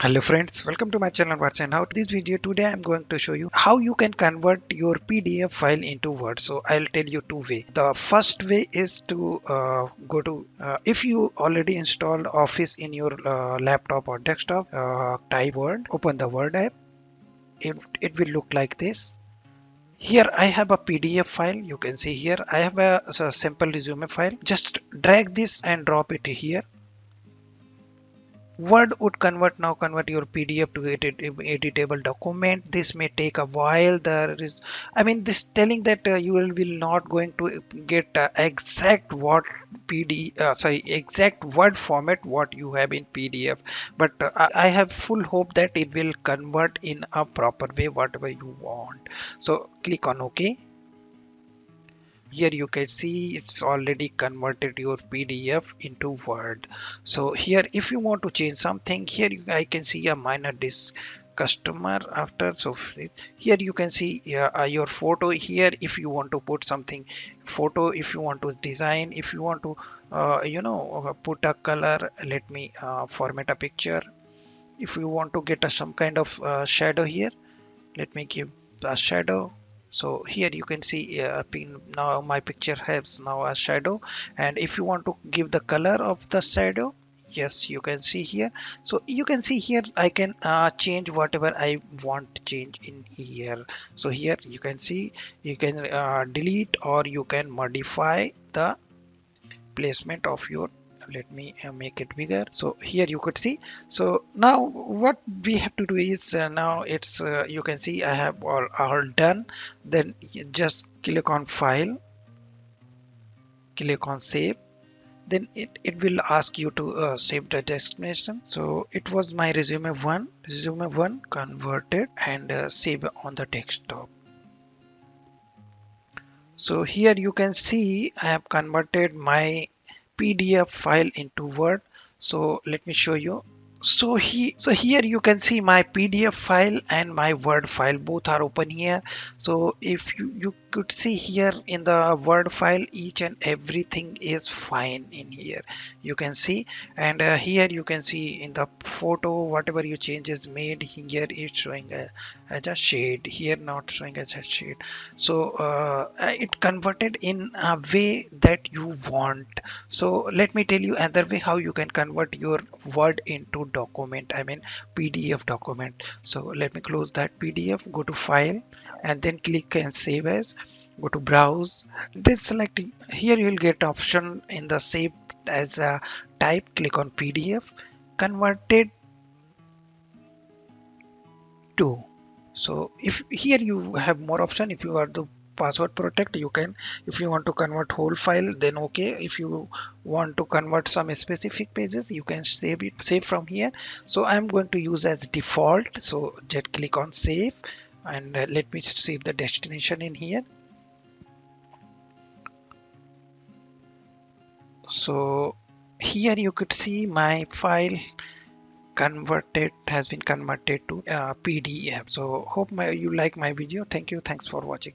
Hello friends, welcome to my channel Watch and How. This video today I'm going to show you how you can convert your PDF file into Word. So I'll tell you two ways. The first way is to go to if you already installed Office in your laptop or desktop, type Word, open the Word app. It will look like this. Here I have a PDF file. You can see here I have a simple resume file. Just drag this and drop it here. Word would convert your PDF to editable document. This may take a while. There is, I mean, this telling that you will not going to get exact what exact word format what you have in PDF. But I have full hope that it will convert in a proper way whatever you want. So click on OK. Here you can see it's already converted your PDF into Word. So here if you want to change something, here I can see a minor disk customer after. So here you can see your photo. Here if you want to put something photo, if you want to design, if you want to put a color, let me format a picture. If you want to get some kind of shadow here, let me give a shadow. So here you can see now my picture has now a shadow, and if you want to give the color of the shadow, yes, you can see here. So you can see here I can change whatever I want to change in here. So here you can see you can delete or you can modify the placement of your, let me make it bigger. So here you could see. So now what we have to do is now it's you can see I have all done. Then you just click on file, click on save. Then it will ask you to save the destination. So it was my resume one converted and save on the desktop. So here you can see I have converted my PDF file into Word. So let me show you. So here you can see my PDF file and my Word file both are open here. So if you could see here in the Word file, each and everything is fine in here. You can see, and here you can see in the photo whatever you changes made here is showing as a shade, here not showing as a shade. So it converted in a way that you want. So let me tell you another way how you can convert your Word into document, I mean PDF document. So let me close that PDF, go to file, and then click and save as. Go to browse, then select here you will get option in the save as a type. Click on PDF converted to. So if here you have more option, if you are the password protect, you can, if you want to convert whole file, then okay. If you want to convert some specific pages, you can save from here. So I'm going to use as default. So just click on save, and let me save the destination in here. So here you could see my file has been converted to PDF. So hope you like my video. Thank you. Thanks for watching.